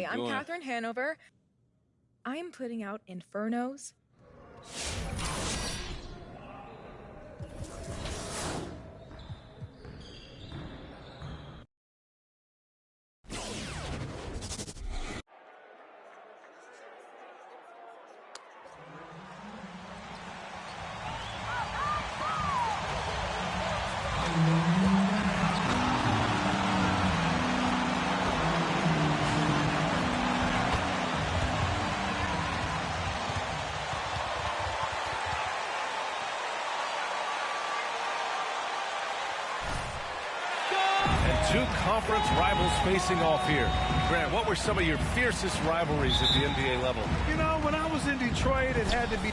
I'm Catherine Hanover. I am putting out Infernos. Two conference rivals facing off here. Grant, what were some of your fiercest rivalries at the NBA level? You know, when I was in Detroit, it had to be...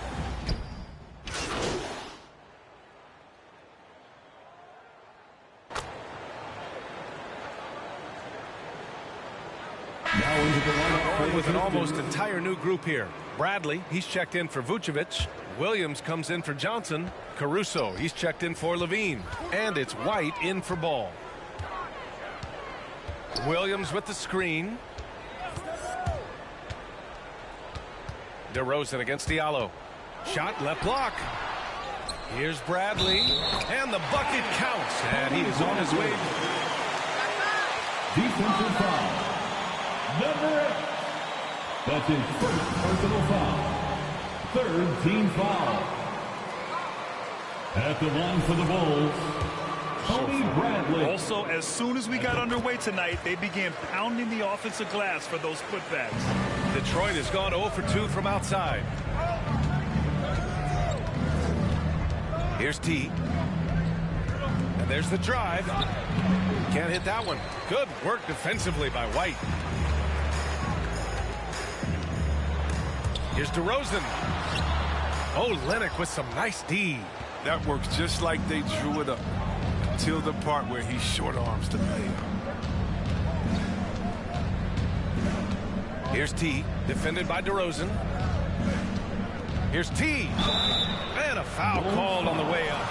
Now into the lineup with an almost entire new group here. Bradley, he's checked in for Vucevic. Williams comes in for Johnson. Caruso, he's checked in for Levine. And it's White in for Ball. Williams with the screen. DeRozan against Diallo. Shot left block. Here's Bradley. And the bucket counts. And he is on his way. Defensive foul. Number 8. That's his first personal foul. Third team foul. At the line for the Bulls, Tony Bradley. Also, as soon as we got underway tonight, they began pounding the offensive glass for those putbacks. Detroit has gone 0 for 2 from outside. Here's T. And there's the drive. Can't hit that one. Good work defensively by White. Here's DeRozan. Oh, Lennox with some nice D. That works just like they drew it up. Until the part where he short arms the layup. Here's T, defended by DeRozan. Here's T, and a foul called on the way up.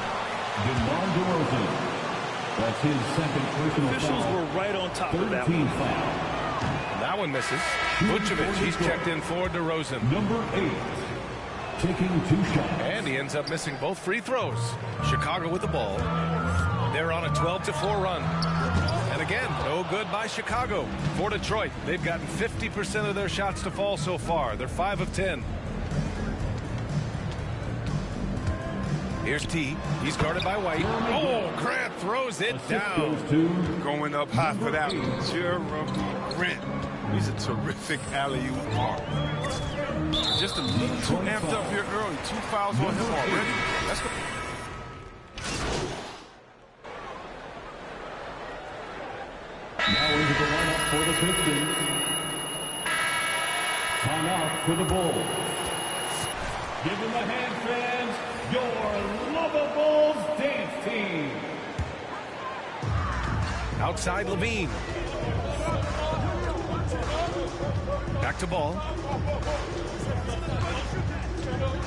DeMar DeRozan. That's his second personal foul. Officials were right on top of that one. Foul. That one misses. Vucevic, he's checked in for DeRozan. Number 8, taking 2 shots. And he ends up missing both free throws. Chicago with the ball. They're on a 12-4 run. And again, no good by Chicago. For Detroit, they've gotten 50% of their shots to fall so far. They're 5 of 10. Here's T. He's guarded by White. Oh, Grant throws it down. Going up high for that one. Jeremy Grant. He's a terrific alley-oop mark. Just a little too amped up here early. 2 fouls on him already. That's the... Now into the lineup for the Pistons. Timeout for the Bulls. Give them a hand, fans. Your Lovables dance team. Outside Levine. Back to Ball.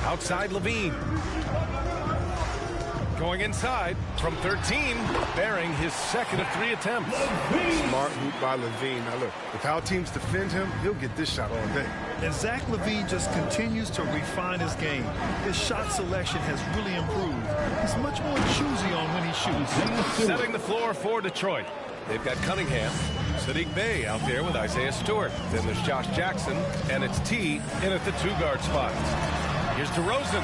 Outside Levine. Going inside from 13, bearing his second of 3 attempts. Smart hoop by Levine. Now look, if how teams defend him, he'll get this shot all day. And Zach LaVine just continues to refine his game. His shot selection has really improved. He's much more choosy on when he shoots. Setting the floor for Detroit. They've got Cunningham, Sadiq Bey out there with Isaiah Stewart. Then there's Josh Jackson, and it's T in at the 2-guard spot. Here's DeRozan.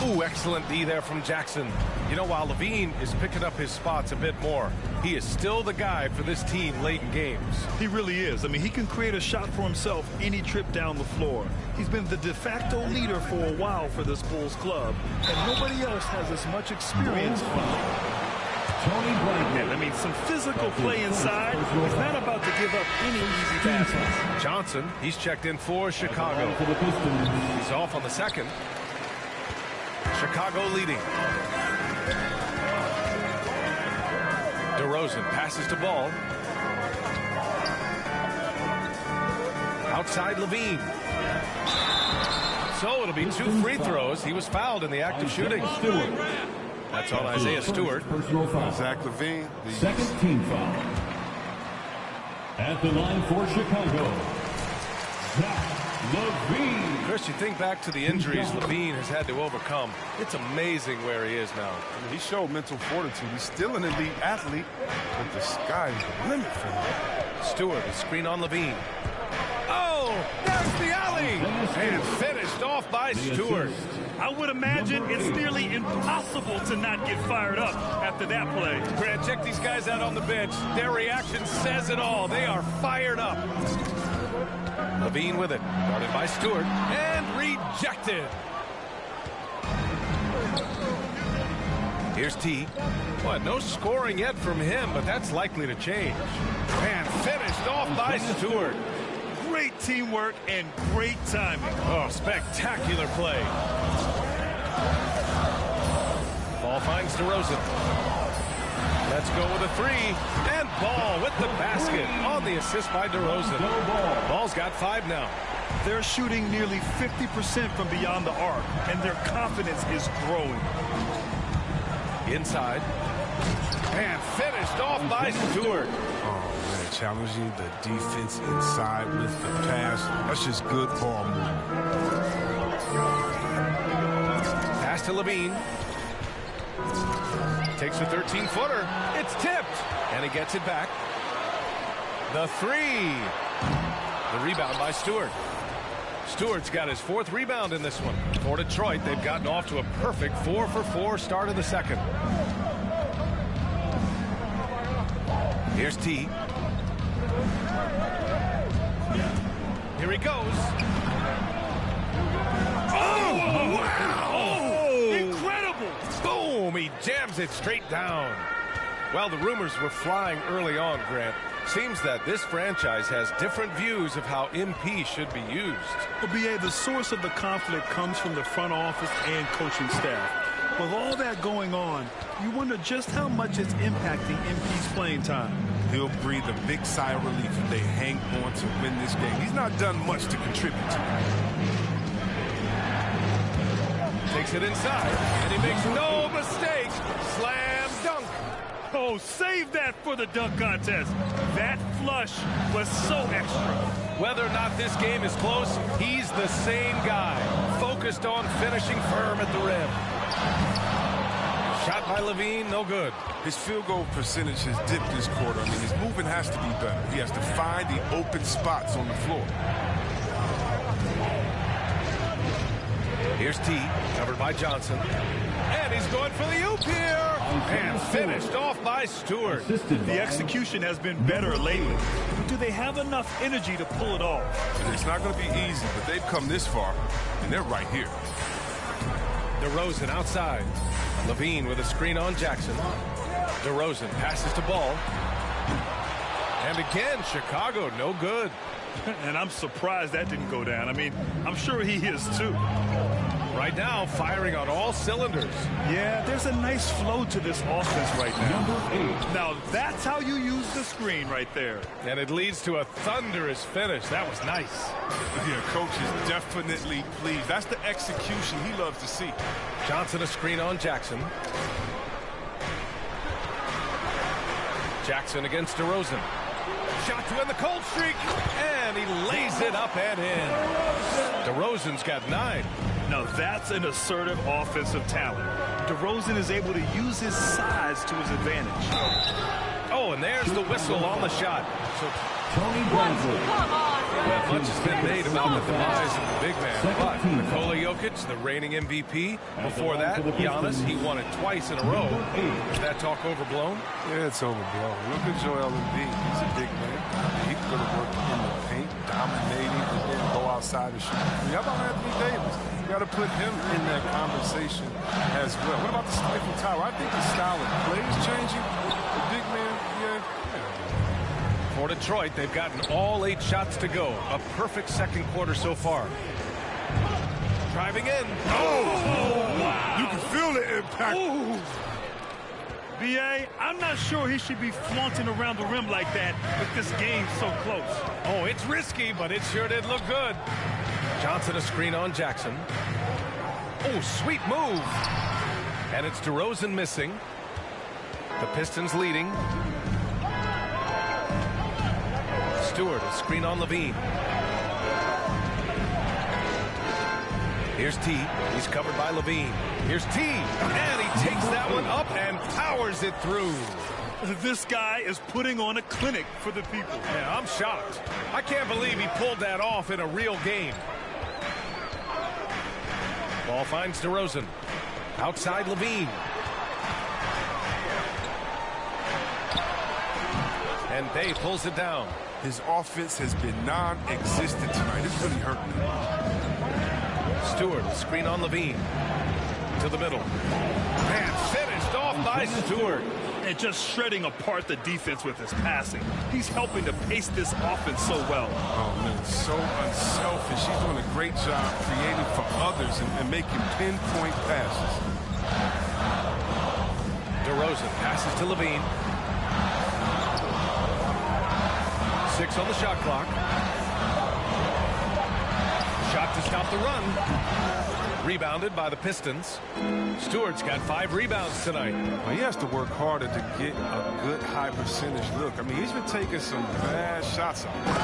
Ooh, excellent D there from Jackson. You know, while Levine is picking up his spots a bit more, he is still the guy for this team late in games. He really is. I mean, he can create a shot for himself any trip down the floor. He's been the de facto leader for a while for this Bulls club, and nobody else has as much experience. Tony Bradley. I mean, some physical play inside. He's not about to give up any easy passes. Johnson, he's checked in for Chicago. He's off on the second. Chicago leading. DeRozan passes to Ball. Outside Levine. So it'll be 2 free throws. He was fouled in the act of shooting. That's on Isaiah Stewart. Personal foul. Zach LaVine. Second team foul. At the line for Chicago, LaVine. Chris, you think back to the injuries LaVine has had to overcome. It's amazing where he is now. I mean, he showed mental fortitude. He's still an elite athlete, but the sky is the limit for him. Stewart, a screen on LaVine. Oh, there's the alley! And finished off by Stewart. I would imagine it's nearly impossible to not get fired up after that play. Grant, check these guys out on the bench. Their reaction says it all. They are fired up. LaVine with it. Guarded by Stewart. And rejected. Here's T. What, no scoring yet from him, but that's likely to change. And finished off by Stewart. Great teamwork and great timing. Oh, spectacular play. Ball finds DeRozan. Let's go with a three. And Ball with the basket on the assist by DeRozan. Ball's got 5 now. They're shooting nearly 50% from beyond the arc, and their confidence is growing. Inside. And finished off by Stewart. Oh, man, challenging the defense inside with the pass. That's just good ball movement. Pass to LaVine. Takes a 13-footer. It's tipped. And he gets it back. The three. The rebound by Stewart. Stewart's got his 4th rebound in this one. For Detroit, they've gotten off to a perfect 4-for-4 start of the second. Here's T. Here he goes. Oh, wow! Oh, incredible! Boom! He jams it straight down. Well, the rumors were flying early on, Grant. Seems that this franchise has different views of how MP should be used. Well, B.A., the source of the conflict comes from the front office and coaching staff. With all that going on, you wonder just how much it's impacting MP's playing time. He'll breathe a big sigh of relief if they hang on to win this game. He's not done much to contribute to it. Takes it inside, and he makes no mistake. Slam dunk. Oh, save that for the dunk contest. That flush was so extra. Whether or not this game is close, he's the same guy, focused on finishing firm at the rim. Shot by LaVine, no good. His field goal percentage has dipped this quarter. I mean, his movement has to be better. He has to find the open spots on the floor. Here's T, covered by Johnson. And he's going for the oop here. And finished off by Stewart. The execution has been better lately. Do they have enough energy to pull it off? It's not going to be easy, but they've come this far, and they're right here. DeRozan outside. LaVine with a screen on Jackson. DeRozan passes to Ball. And again, Chicago, no good. And I'm surprised that didn't go down. I mean, I'm sure he is too. Right now, firing on all cylinders. Yeah, there's a nice flow to this offense right now. Now, that's how you use the screen right there. And it leads to a thunderous finish. That was nice. Yeah, coach is definitely pleased. That's the execution he loves to see. Johnson a screen on Jackson. Jackson against DeRozan. Shot to end the cold streak. And he lays it up and in. DeRozan's got 9. Now that's an assertive offensive talent. DeRozan is able to use his size to his advantage. Oh, and there's the whistle on the shot. So Tony Bradley. much has been made about the demise of the big man. But Nikola Jokic, the reigning MVP. Before that, Giannis, he won it twice in a row. Is that talk overblown? Yeah, it's overblown. Look at Joel Embiid. He's a big man. He can go to work in the paint, dominating, and then go outside and shoot. How about Anthony Davis? You got to put him in that conversation as well. What about the Stephen Tower? I think the style of play is changing. The big man, yeah. For Detroit, they've gotten all 8 shots to go. A perfect second quarter so far. Driving in. Oh, wow. You can feel the impact. Ooh. B.A., I'm not sure he should be flaunting around the rim like that with this game so close. Oh, it's risky, but it sure did look good. Johnson a screen on Jackson. Oh, sweet move. And it's DeRozan missing. The Pistons leading. Stewart, a screen on Levine. Here's T. He's covered by Levine. Here's T. And he takes that one up and powers it through. This guy is putting on a clinic for the people. Yeah, I'm shocked. I can't believe he pulled that off in a real game. Ball finds DeRozan. Outside Levine. And Bay pulls it down. His offense has been non-existent tonight. It's really hurting him. Stewart, a screen on Levine. To the middle. And finished off by Stewart. And just shredding apart the defense with his passing. He's helping to pace this offense so well. Oh, man, so unselfish. He's doing a great job creating for others and making pinpoint passes. DeRozan passes to Levine. 6 on the shot clock. Shot to stop the run. Rebounded by the Pistons. Stewart's got 5 rebounds tonight. Well, he has to work harder to get a good high percentage look. I mean, he's been taking some bad shots out there.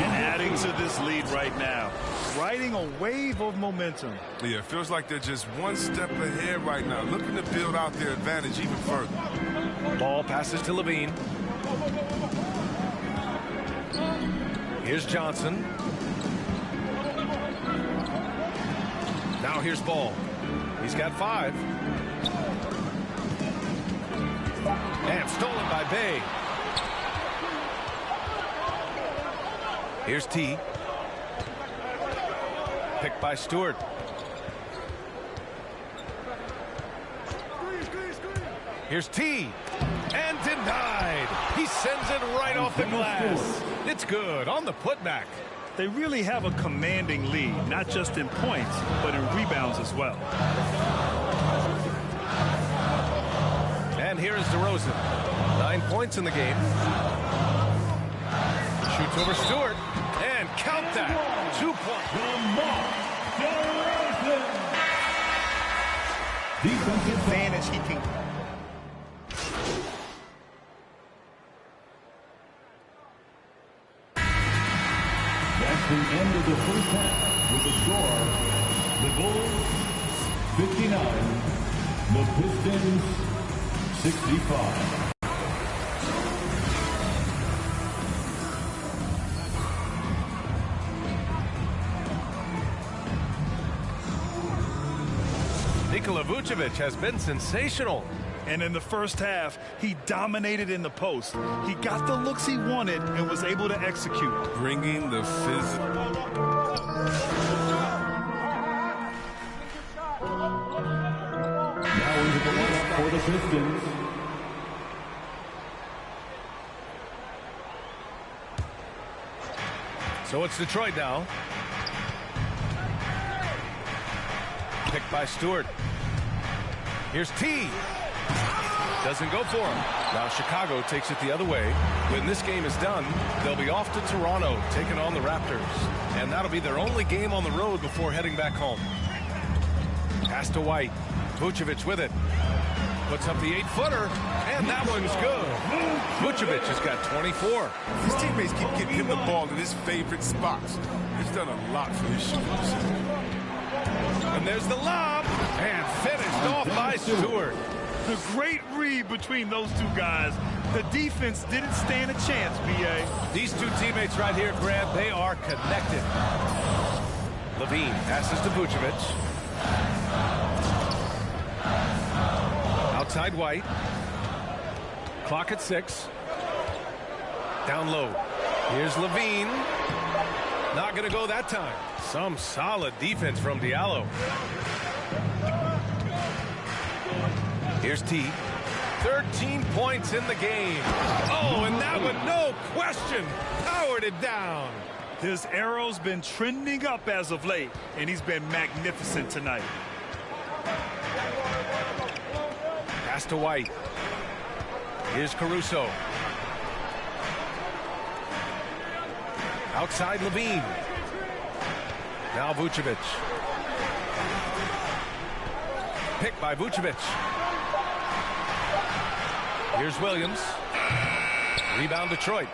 And adding to this lead right now. Riding a wave of momentum. Yeah, it feels like they're just one step ahead right now, looking to build out their advantage even further. Ball passes to Levine. Here's Johnson. Now here's Ball. He's got 5. And stolen by Bay. Here's T. Picked by Stewart. Here's T. And denied. He sends it right off the glass. It's good on the putback. They really have a commanding lead, not just in points, but in rebounds as well. And here is DeRozan. 9 points in the game. Shoots over Stewart. And count that. 2 points. Defensive advantage he can. That's the end of the first half with the score. The Bulls 59, the Pistons 65. Nikola Vucevic has been sensational. And in the first half, he dominated in the post. He got the looks he wanted and was able to execute. Bringing the physical. Now into the lineup for the Pistons. So it's Detroit now. Picked by Stewart. Here's T. Doesn't go for him. Now Chicago takes it the other way. When this game is done, they'll be off to Toronto, taking on the Raptors. And that'll be their only game on the road before heading back home. Pass to White. Vucevic with it. Puts up the 8-footer, and that one's good. Vucevic has got 24. His teammates keep getting him the ball in his favorite spots. He's done a lot for his shooting. And there's the lob, and finished off by Stewart. The great read between those two guys. The defense didn't stand a chance, B.A. These two teammates right here, Grant, they are connected. Levine passes to Vucevic. Outside White. Clock at 6. Down low. Here's Levine. Not going to go that time. Some solid defense from Diallo. Here's T. 13 points in the game. Oh, and that one, no question, powered it down. His arrow's been trending up as of late, and he's been magnificent tonight. Pass to White. Here's Caruso. Outside Levine. Now Vucevic. Picked by Vucevic. Here's Williams. Rebound Detroit.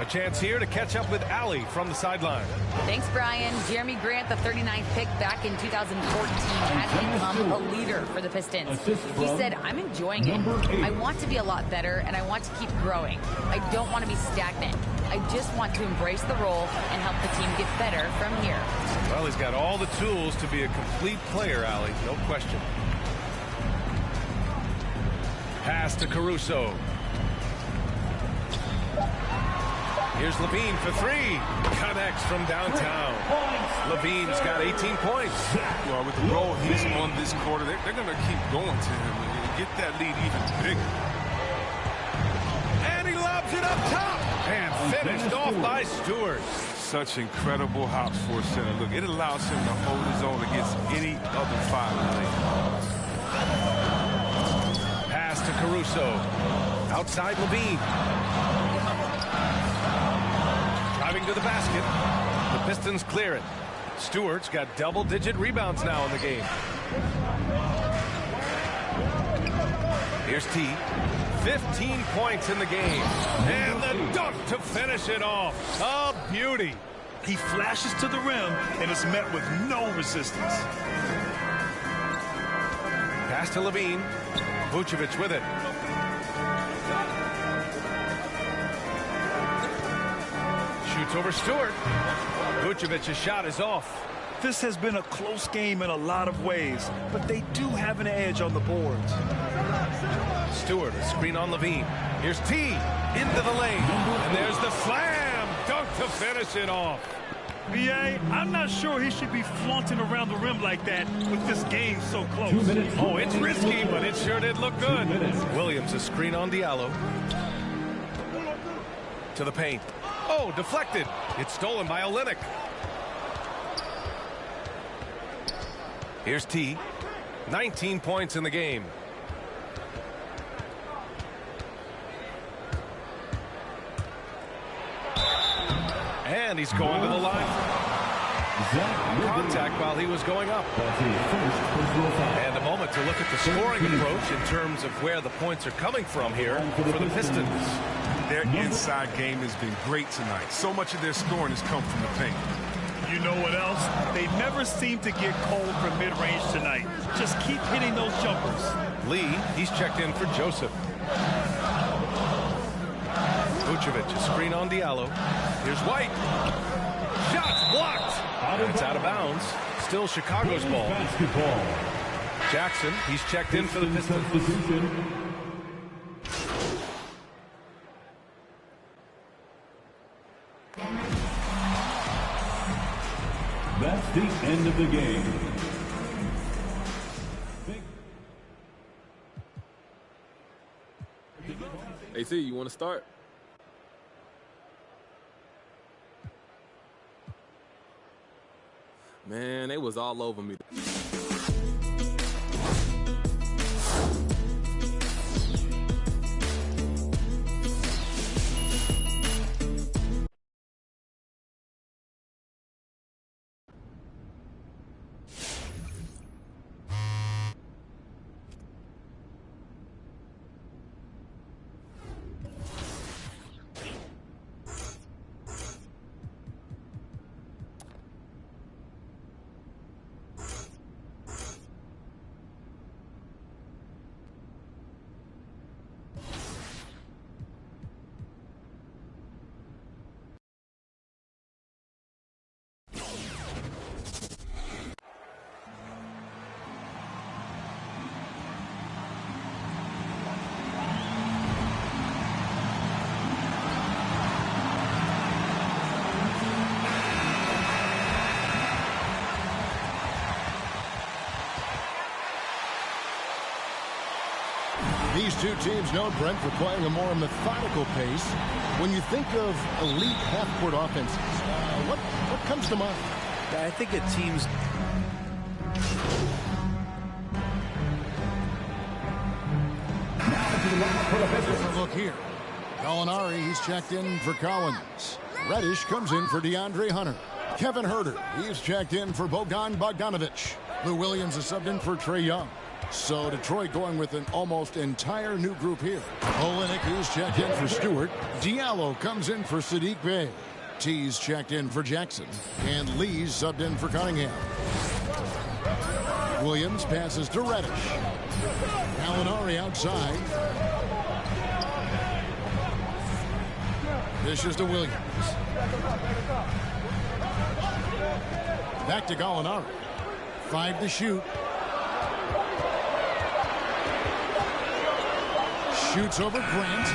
A chance here to catch up with Allie from the sideline. Thanks, Brian. Jeremy Grant, the 39th pick back in 2014, has become a leader for the Pistons. He said, I'm enjoying it. I want to be a lot better, and I want to keep growing. I don't want to be stagnant. I just want to embrace the role and help the team get better from here. Well, he's got all the tools to be a complete player, Allie, no question. Pass to Caruso. Here's Levine for three. Connects from downtown. Levine's got 18 points. Well, with the role he's on this quarter, they're going to keep going to him and get that lead even bigger. And he lobs it up top. And finished off by Stewart. Such incredible hops for a center. Look, it allows him to hold his own against any other five in the league. Pass to Caruso. Outside Levine. Driving to the basket. The Pistons clear it. Stewart's got double-digit rebounds now in the game. Here's T. 15 points in the game. And the dunk to finish it off. A beauty. He flashes to the rim and is met with no resistance. Pass to Levine. Vucevic with it. Shoots over Stewart. Vucevic's shot is off. This has been a close game in a lot of ways, but they do have an edge on the boards. Stewart, a screen on Levine. Here's T into the lane. And there's the slam dunk to finish it off. B.A., I'm not sure he should be flaunting around the rim like that with this game so close. Oh, it's risky, but it sure did look good. Williams, a screen on Diallo. To the paint. Oh, deflected. It's stolen by Olynyk. Here's T. 19 points in the game. And he's going to the line. Contact while he was going up. And a moment to look at the scoring approach in terms of where the points are coming from here for the Pistons. Their inside game has been great tonight. So much of their scoring has come from the paint. You know what else? They never seem to get cold from mid-range tonight. Just keep hitting those jumpers. Lee, he's checked in for Joseph. Vucevic, a screen on Diallo. Here's White. Shots blocked. It's out of bounds. Still Chicago's ball. Jackson, he's checked in for the Pistons. That's the end of the game. AC, you want to start? Man, they was all over me. These two teams know, Brent, for playing a more methodical pace. When you think of elite half-court offenses, what comes to mind? I think a team's... Different look here. Gallinari, he's checked in for Collins. Reddish comes in for DeAndre Hunter. Kevin Huerter, he's checked in for Bogdan Bogdanovic. Lou Williams is subbed in for Trae Young. So Detroit going with an almost entire new group here. Olynyk is checked in for Stewart. Diallo comes in for Saddiq Bey. T's checked in for Jackson. And Lee's subbed in for Cunningham. Williams passes to Reddish. Gallinari outside. Dishes to Williams. Back to Gallinari. 5 to shoot. Shoots over Grant.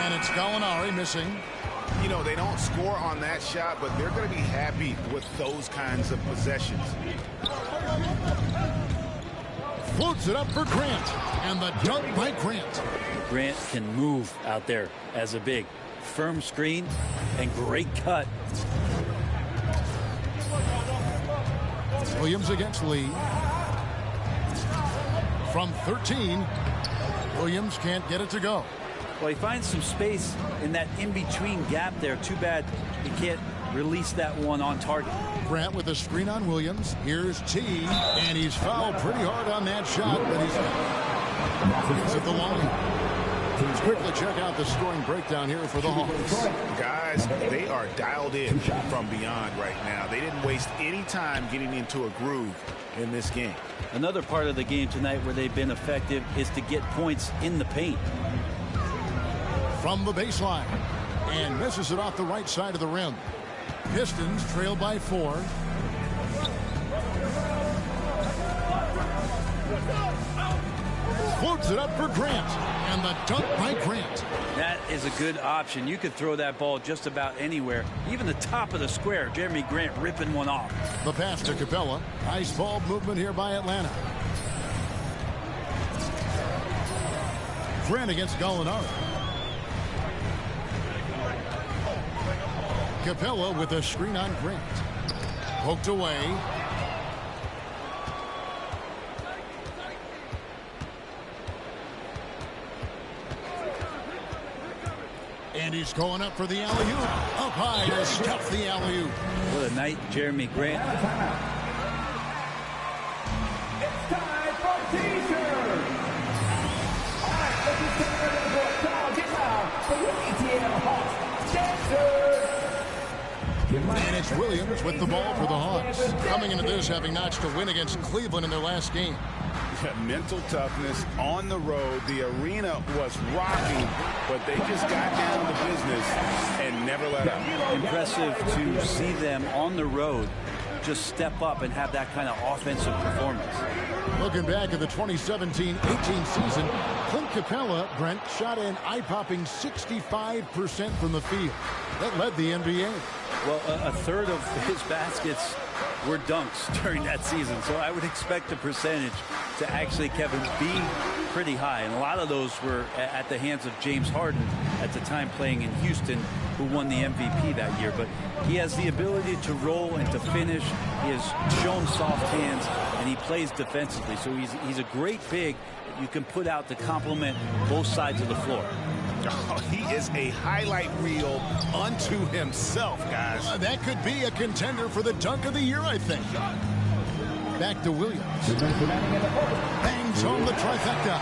And it's Gallinari missing. You know, they don't score on that shot, but they're going to be happy with those kinds of possessions. Floats it up for Grant. And the dunk by Grant. Grant can move out there as a big. Firm screen and great cut. Williams against Lee. From 13, Williams can't get it to go. Well, he finds some space in that in-between gap there. Too bad he can't release that one on target. Grant with a screen on Williams. Here's T, and he's fouled pretty hard on that shot, but he's at the line. Let's quickly check out the scoring breakdown here for the Hawks. Guys, they are dialed in from beyond right now. They didn't waste any time getting into a groove in this game. Another part of the game tonight where they've been effective is to get points in the paint. From the baseline, and misses it off the right side of the rim. Pistons trail by 4. Floats it up for Grant, and the dunk by Grant. That is a good option. You could throw that ball just about anywhere, even the top of the square. Jeremy Grant ripping one off. The pass to Capella. Nice ball movement here by Atlanta. Grant against Gallinari. Capella with a screen on Grant. Poked away. And he's going up for the alley-oop. Up high to stuff the alley-oop. What a night, Jeremy Grant. It's time for T-shirt. All right, let's just take a minute for a crowd. Get loud for your ATL Hawks. T-shirt. And it's Williams with the ball for the Hawks. Coming into this having notched a win against Cleveland in their last game. Mental toughness on the road. The arena was rocking, but they just got down to business and never let up. Impressive to see them on the road just step up and have that kind of offensive performance. Looking back at the 2017-18 season, Clint Capella, Brent, shot an eye-popping 65% from the field. That led the NBA. Well, a third of his baskets were dunks during that season, so I would expect the percentage to actually, Kevin, be pretty high. And a lot of those were at the hands of James Harden at the time playing in Houston, who won the MVP that year. But he has the ability to roll and to finish. He has shown soft hands, and he plays defensively. So he's a great big that you can put out to complement both sides of the floor. Oh, he is a highlight reel unto himself, guys. That could be a contender for the dunk of the year, I think. Back to Williams. Bangs home the trifecta.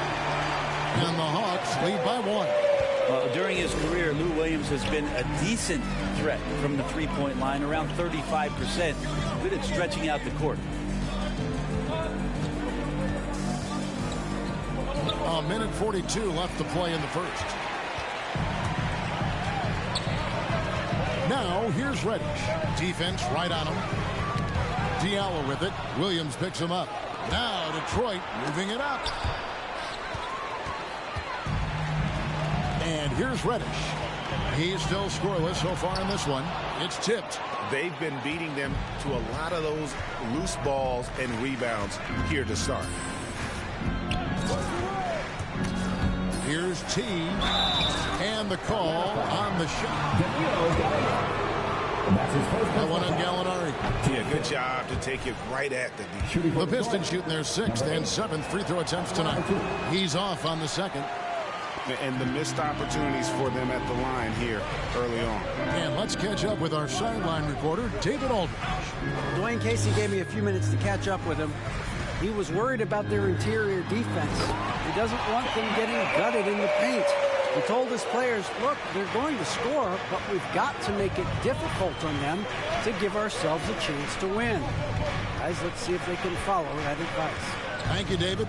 And the Hawks lead by 1. During his career, Lou Williams has been a decent threat from the three-point line, around 35%. Good at stretching out the court. A minute 42 left to play in the first. Now, here's Reddish. Defense right on him. Diallo with it. Williams picks him up. Now, Detroit moving it up. And here's Reddish. He's still scoreless so far in this one. It's tipped. They've been beating them to a lot of those loose balls and rebounds here to start. Here's T. And the call on the shot. That one on Gallinari. Yeah, good job to take it right at the D. The Pistons shooting their 6th and 7th free throw attempts tonight. He's off on the 2nd. And the missed opportunities for them at the line here early on. And let's catch up with our sideline reporter, David Aldridge. Dwayne Casey gave me a few minutes to catch up with him. He was worried about their interior defense. He doesn't want them getting gutted in the paint. He told his players, look, they're going to score, but we've got to make it difficult on them to give ourselves a chance to win. Guys, let's see if they can follow that advice. Thank you, David.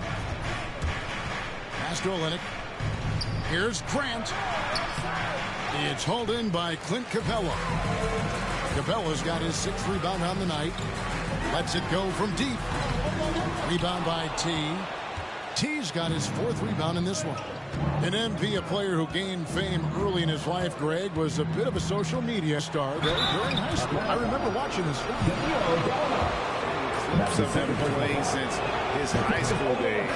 Pass to Olenek. Here's Grant. It's hauled in by Clint Capella. Capella's got his 6th rebound on the night. Lets it go from deep. Rebound by T. T's got his 4th rebound in this one. An MP, a player who gained fame early in his life, Greg, was a bit of a social media star during high school. I remember watching this. Clips of him playing since his high school days.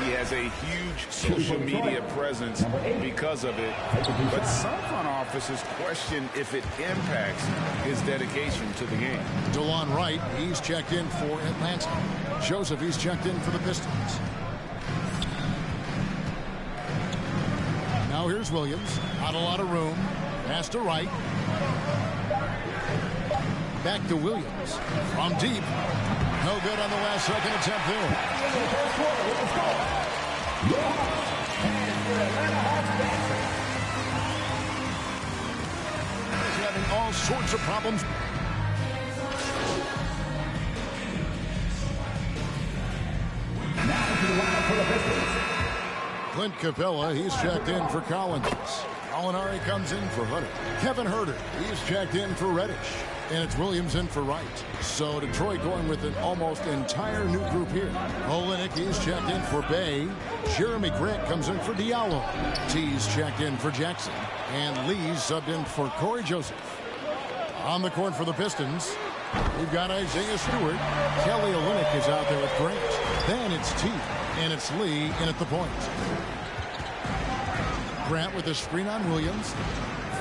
He has a huge social media presence because of it. But some front offices question if it impacts his dedication to the game. DeLon Wright, he's checked in for Atlanta. Joseph, he's checked in for the Pistons. Now here's Williams. Not a lot of room. Pass to Wright. Back to Williams. From deep. No good on the last second attempt there. He's having all sorts of problems. Clint Capella, he's checked in for Collins. Molinari comes in for Hunter. Kevin Herter, he's checked in for Reddish. And it's Williams in for Wright. So Detroit going with an almost entire new group here. Olenek, he's checked in for Bay. Jeremy Grant comes in for Diallo. T's checked in for Jackson. And Lee's subbed in for Corey Joseph. On the court for the Pistons, we've got Isaiah Stewart. Kelly Olynyk is out there with Grant. Then it's T. And it's Lee in at the point. Grant with a screen on Williams.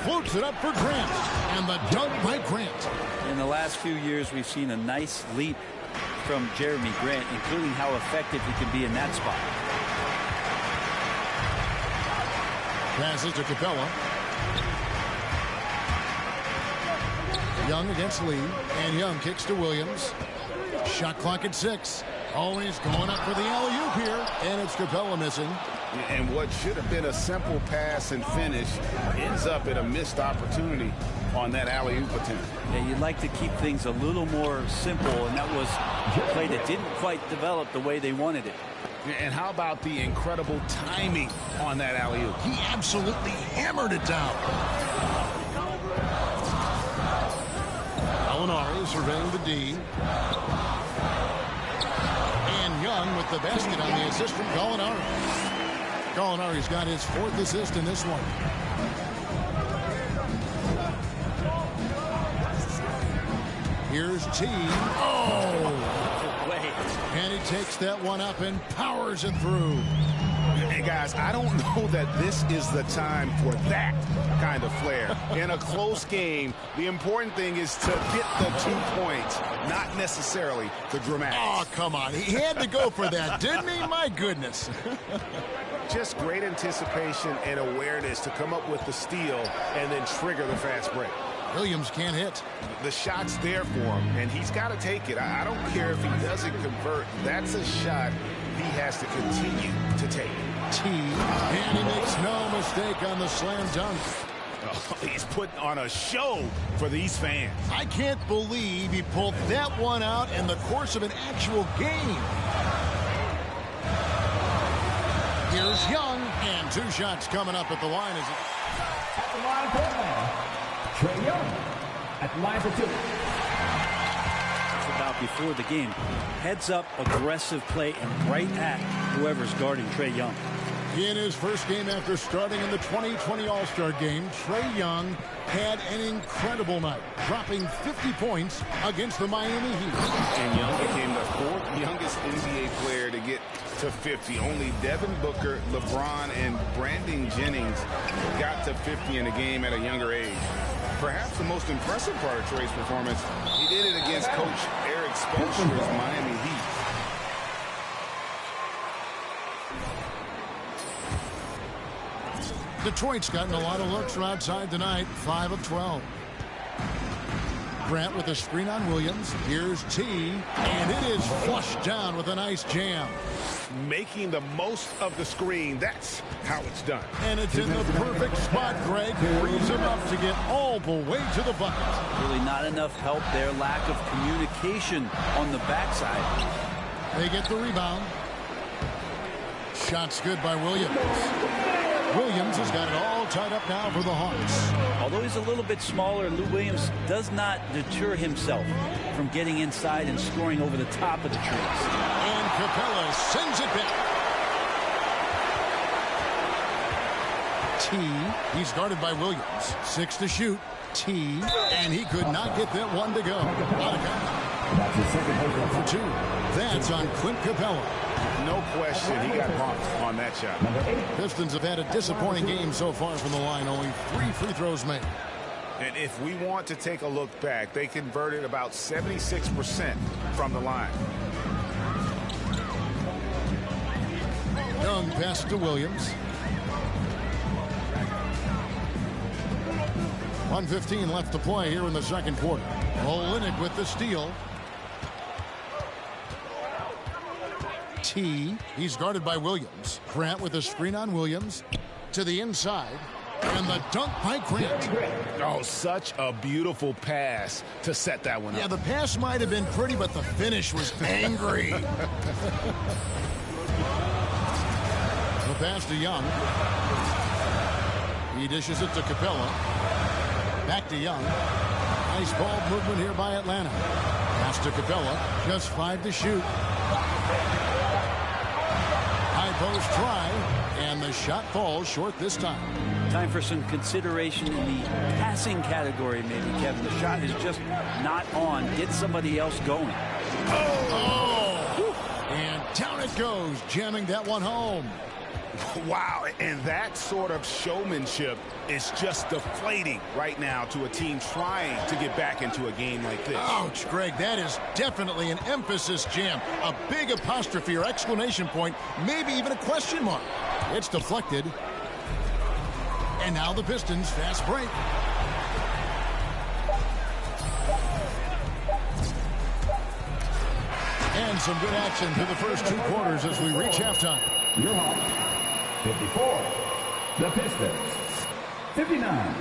Floats it up for Grant. And the dunk by Grant. In the last few years, we've seen a nice leap from Jeremy Grant, including how effective he can be in that spot. Passes to Capella. Young against Lee. And Young kicks to Williams. Shot clock at 6. Always going up for the alley-oop here. And it's Capella missing. And what should have been a simple pass and finish ends up at a missed opportunity on that alley-oop attempt. Yeah, you'd like to keep things a little more simple, and that was a play that didn't quite develop the way they wanted it. And how about the incredible timing on that alley-oop? He absolutely hammered it down. Molinari surveying the D. And Young with the basket on the assist from Gallinari. Gallinari's got his 4th assist in this one. Here's T. Oh! And he takes that one up and powers it through. Hey, guys, I don't know that this is the time for that kind of flair. In a close game, the important thing is to get the 2 points, not necessarily the dramatics. Oh, come on. He had to go for that, didn't he? My goodness. Just great anticipation and awareness to come up with the steal and then trigger the fast break. Williams can't hit. The shot's there for him, and he's got to take it. I don't care if he doesn't convert. That's a shot he has to continue to take. T. And he makes no mistake on the slam dunk. Oh, he's putting on a show for these fans. I can't believe he pulled that one out in the course of an actual game. Here's Young, and 2 shots coming up at the line. At the line, Portland. Trae Young at the line for 2. It's about before the game. Heads up, aggressive play, and right at whoever's guarding Trae Young. In his first game after starting in the 2020 All-Star game, Trae Young had an incredible night, dropping 50 points against the Miami Heat. And Young became the 4th youngest NBA player to get to 50. Only Devin Booker, LeBron, and Brandon Jennings got to 50 in a game at a younger age. Perhaps the most impressive part of Trae's performance, he did it against Coach Eric Spoelstra's Miami Heat. Detroit's gotten a lot of looks from outside tonight, 5 of 12. Grant with a screen on Williams. Here's T, and it is flushed down with a nice jam. Making the most of the screen, that's how it's done. And it's in the perfect spot, Greg. Frees him up to get all the way to the bucket. Really not enough help there. Lack of communication on the backside. They get the rebound. Shot's good by Williams. Williams has got it all tied up now for the Hawks. Although he's a little bit smaller, Lou Williams does not deter himself from getting inside and scoring over the top of the trees. And Capella sends it back. T, he's guarded by Williams. 6 to shoot. T, and he could not get that one to go. That's the second For 2. That's on Clint Capella. No question, he got bumped on that shot. Pistons have had a disappointing game so far from the line. Only 3 free throws made. And if we want to take a look back, they converted about 76% from the line. Young pass to Williams. 1:15 left to play here in the second quarter. Olynyk with the steal. T, he's guarded by Williams. Grant with a screen on Williams. To the inside. And the dunk by Grant. Oh, such a beautiful pass to set that one up. Yeah, the pass might have been pretty, but the finish was angry. The pass to Young. He dishes it to Capella. Back to Young. Nice ball movement here by Atlanta. Pass to Capella. Just 5 to shoot. High post try. And the shot falls short this time. Time for some consideration in the passing category, maybe, Kevin. The shot is just not on. Get somebody else going. Oh! And down it goes, jamming that one home. Wow, and that sort of showmanship is just deflating right now to a team trying to get back into a game like this. Ouch, Greg, that is definitely an emphasis jam. A big apostrophe or exclamation point, maybe even a question mark. It's deflected. And now the Pistons fast break. And some good action through the first 2 quarters as we reach halftime. Your Hawks, 54. The Pistons, 59.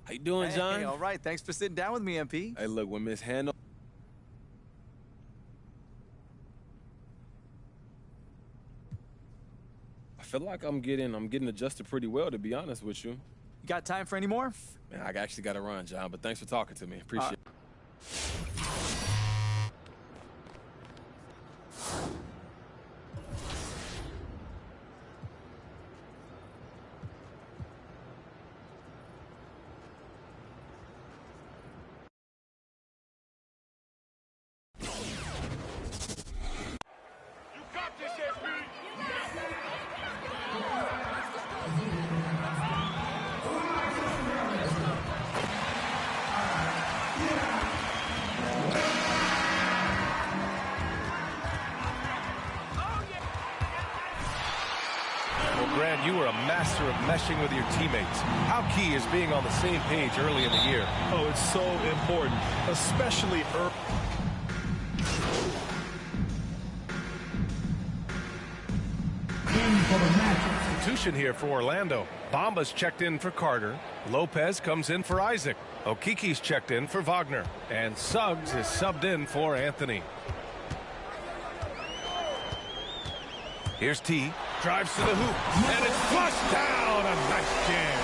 How you doing, John? Hey, all right. Thanks for sitting down with me, MP. Hey, look, when Miss Hannah... I feel like I'm getting adjusted pretty well, to be honest with you. You got time for any more? Man, I actually got to run, John, but thanks for talking to me. Appreciate it. Grant, you were a master of meshing with your teammates. How key is being on the same page early in the year? Oh, it's so important, especially early. Substitution here for Orlando. Bamba's checked in for Carter. Lopez comes in for Isaac. Okiki's checked in for Wagner. And Suggs is subbed in for Anthony. Here's T. Drives to the hoop. And it's flushed down. A nice jam.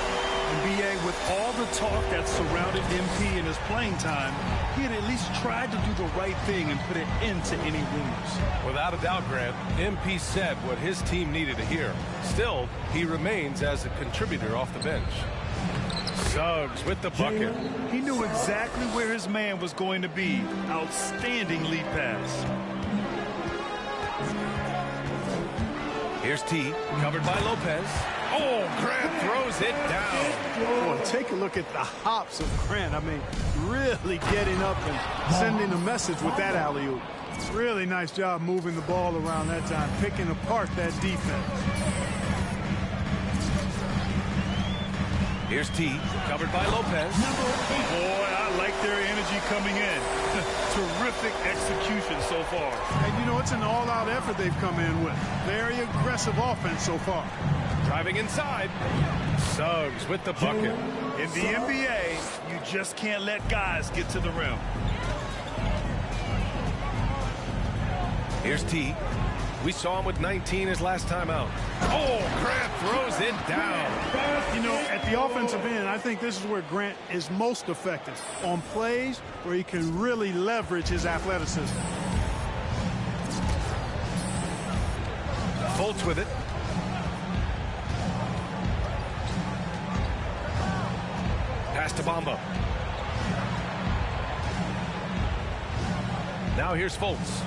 NBA, with all the talk that surrounded MP in his playing time, he had at least tried to do the right thing and put it into any rumors. Without a doubt, Grant, MP said what his team needed to hear. Still, he remains as a contributor off the bench. Suggs with the bucket. He knew exactly where his man was going to be. Outstanding lead pass. Here's T, covered by Lopez. Oh, Grant throws it down. Boy, take a look at the hops of Grant. I mean, really getting up and sending a message with that alley-oop. Really nice job moving the ball around that time, picking apart that defense. Here's T, covered by Lopez. Boy, I like their energy coming in. Terrific execution so far. And you know, it's an all-out effort they've come in with. Very aggressive offense so far. Driving inside. Suggs with the bucket. In the NBA, you just can't let guys get to the rim. Here's T. We saw him with 19 his last time out. Oh, Grant throws it down. You know, at the offensive end, I think this is where Grant is most effective. On plays where he can really leverage his athleticism. Fultz with it. Pass to Bamba. Now here's Fultz.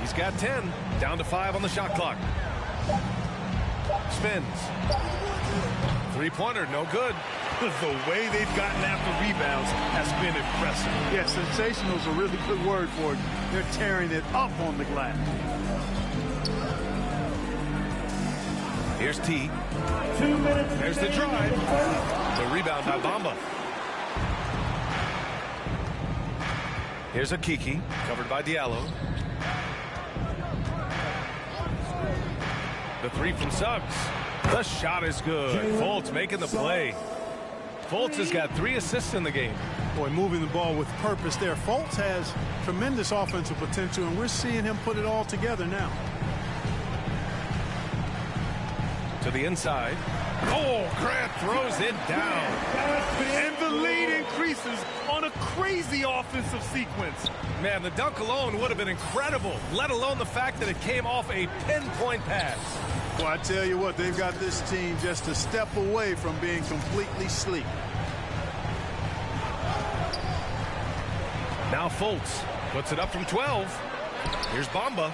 He's got 10. Down to 5 on the shot clock. Spins. Three-pointer, no good. The way they've gotten after rebounds has been impressive. Yeah, sensational is a really good word for it. They're tearing it up on the glass. Here's T. 2 minutes. There's the drive. The rebound by Bamba. Here's a Kiki, covered by Diallo. The three from Suggs. The shot is good. Fultz making the play. Fultz has got 3 assists in the game. Boy, moving the ball with purpose there. Fultz has tremendous offensive potential, and we're seeing him put it all together now. To the inside. Oh, Grant throws it down. And the lead increases on a crazy offensive sequence. Man, the dunk alone would have been incredible, let alone the fact that it came off a pinpoint pass. Well, I tell you what, they've got this team just a step away from being completely sleep. Now Fultz puts it up from 12. Here's Bamba.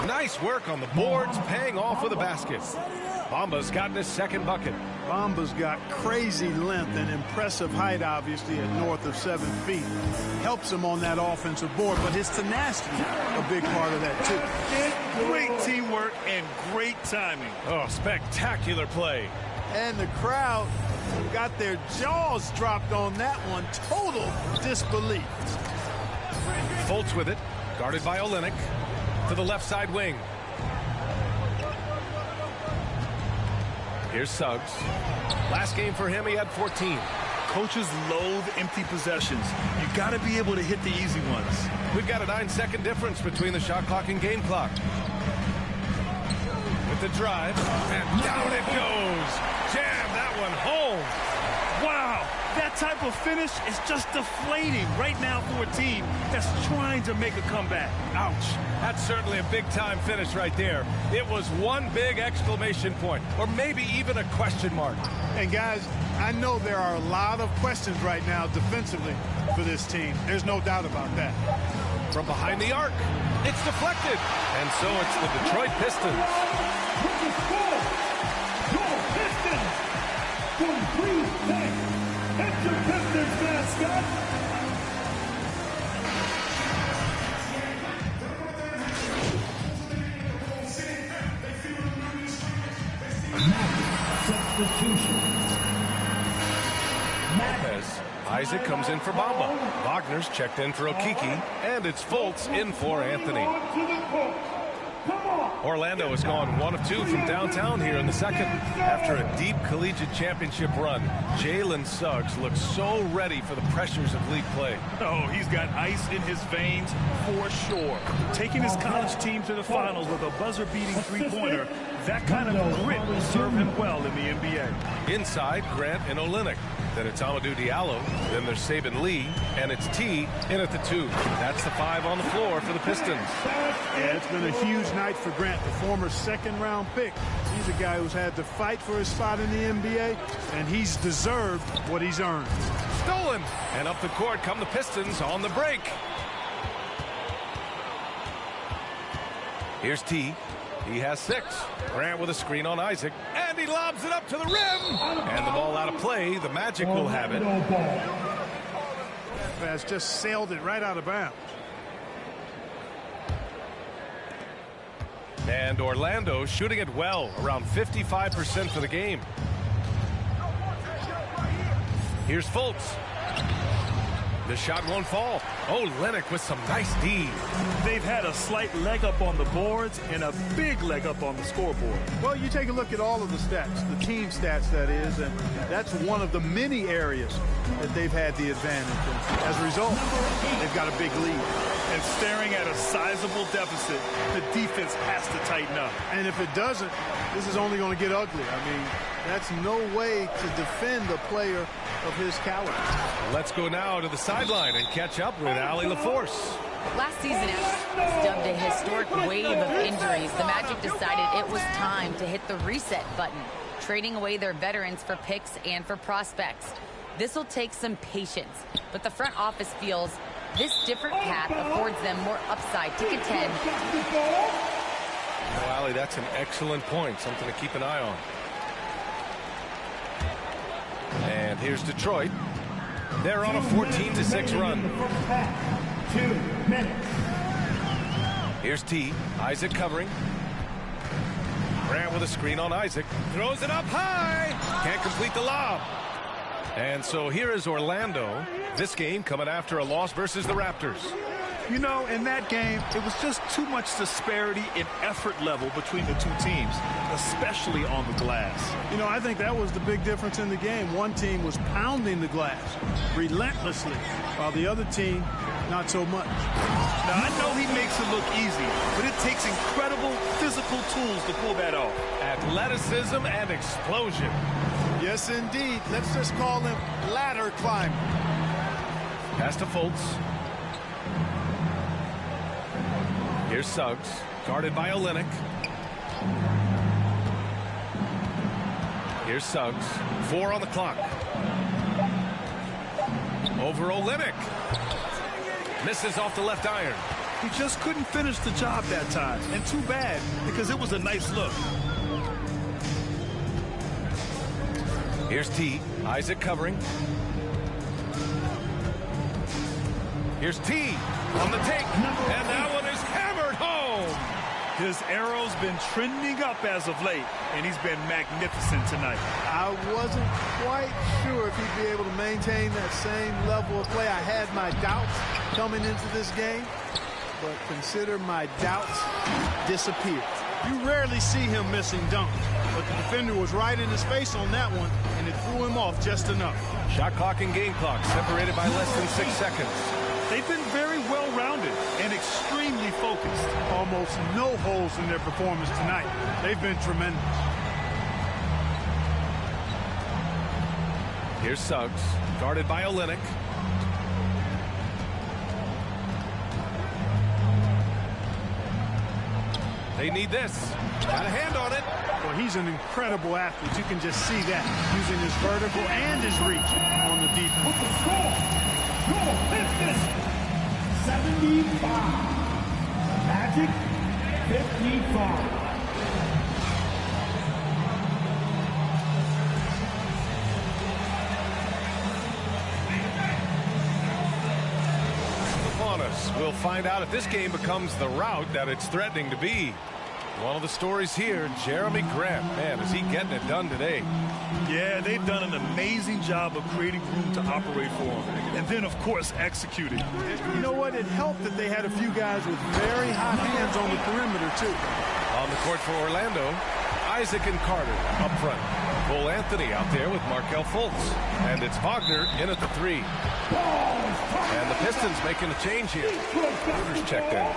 Nice work on the boards, paying off with a basket. Bamba's gotten his second bucket. Bamba's got crazy length and impressive height, obviously, at north of 7 feet. Helps him on that offensive board, but his tenacity, a big part of that, too. Great teamwork and great timing. Oh, spectacular play. And the crowd got their jaws dropped on that one. Total disbelief. Fultz with it, guarded by Olynyk. To the left side wing. Here's Suggs. Last game for him, he had 14. Coaches loathe empty possessions. You got to be able to hit the easy ones. We've got a 9-second difference between the shot clock and game clock. With the drive, and down it goes. Jam that one home. Wow, that type of finish is just deflating right now for a team that's trying to make a comeback. Ouch. That's certainly a big-time finish right there. It was one big exclamation point, or maybe even a question mark. And guys, I know there are a lot of questions right now defensively for this team. There's no doubt about that. From behind the arc, it's deflected. And so it's the Detroit Pistons. Your Pistons from Green Bay. That's your Pistons mascot. Now Lopez. Isaac comes in for Bamba. Wagner's checked in for Okiki. And it's Fultz in for Anthony. Orlando has gone 1 of 2 from downtown here in the second. After a deep collegiate championship run, Jalen Suggs looks so ready for the pressures of league play. Oh, he's got ice in his veins for sure. Taking his college team to the finals with a buzzer-beating three-pointer, that kind of grit will serve him well in the NBA. Inside, Grant and Olynyk. Then it's Amadou Diallo. Then there's Saban Lee. And it's T in at the 2. That's the 5 on the floor for the Pistons. Yeah, it's been a huge night for Grant, the former second-round pick. He's a guy who's had to fight for his spot in the NBA, and he's deserved what he's earned. Stolen. And up the court come the Pistons on the break. Here's T. He has 6. Grant with a screen on Isaac. And he lobs it up to the rim. And the ball out of play. The Magic will have it. Has just sailed it right out of bounds. And Orlando shooting it well, around 55% for the game. Here's Fultz. The shot won't fall. Oh, Olynyk with some nice D. They've had a slight leg up on the boards and a big leg up on the scoreboard. Well, you take a look at all of the stats, the team stats, that is, and that's one of the many areas that they've had the advantage. And as a result, they've got a big lead. And staring at a sizable deficit, the defense has to tighten up. And if it doesn't, this is only going to get ugly. I mean, that's no way to defend a player of his caliber. Let's go now to the sideline and catch up with Allie LaForce. Last season, as dubbed a historic wave of injuries, the Magic decided it was time to hit the reset button, trading away their veterans for picks and for prospects. This will take some patience, but the front office feels this different path affords them more upside to contend. Oh, Allie, that's an excellent point, something to keep an eye on. And here's Detroit. They're on a 14-6 run. 2 minutes. Here's T. Isaac covering. Grant with a screen on Isaac. Throws it up high. Can't complete the lob. And so here is Orlando. This game coming after a loss versus the Raptors. You know, in that game, it was just too much disparity in effort level between the two teams, especially on the glass. You know, I think that was the big difference in the game. One team was pounding the glass relentlessly, while the other team, not so much. Now, I know he makes it look easy, but it takes incredible physical tools to pull that off. Athleticism and explosion. Yes, indeed. Let's just call him ladder climber. Pass to Fultz. Here's Suggs, guarded by Olynyk. Here's Suggs, 4 on the clock. Over Olynyk. Misses off the left iron. He just couldn't finish the job that time, and too bad, because it was a nice look. Here's T. Isaac covering. Here's T. On the take. And that one is hammered home. His arrow's been trending up as of late, and he's been magnificent tonight. I wasn't quite sure if he'd be able to maintain that same level of play. I had my doubts coming into this game, but consider my doubts disappeared. You rarely see him missing dunks, but the defender was right in his face on that one, and it threw him off just enough. Shot clock and game clock separated by less than 6 seconds. They've been very well-rounded and extremely focused. Almost no holes in their performance tonight. They've been tremendous. Here's Suggs, guarded by Olynyk. They need this. Got a hand on it. Well, he's an incredible athlete. You can just see that, using his vertical and his reach on the defense. With the score, your Pistons 75, Magic 55. Upon us, we'll find out if this game becomes the rout that it's threatening to be. One of the stories here, Jeremy Grant. Man, is he getting it done today? Yeah, they've done an amazing job of creating room to operate for him. And then, of course, executing. You know what? It helped that they had a few guys with very hot hands on the perimeter, too. On the court for Orlando, Isaac and Carter up front. Cole Anthony out there with Markelle Fultz. And it's Wagner in at the 3. And the Pistons making a change here. Porter's checked in.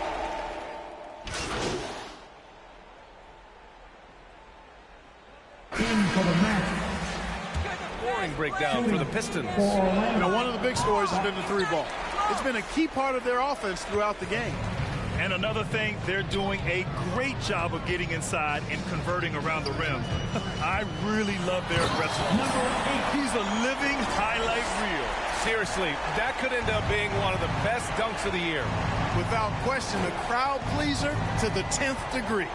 Scoring breakdown for the Pistons. You know, one of the big stories has been the 3-ball. It's been a key part of their offense throughout the game. And another thing, they're doing a great job of getting inside and converting around the rim. I really love their aggressiveness. He's a living highlight reel. Seriously, that could end up being one of the best dunks of the year. Without question, a crowd pleaser to the 10th degree.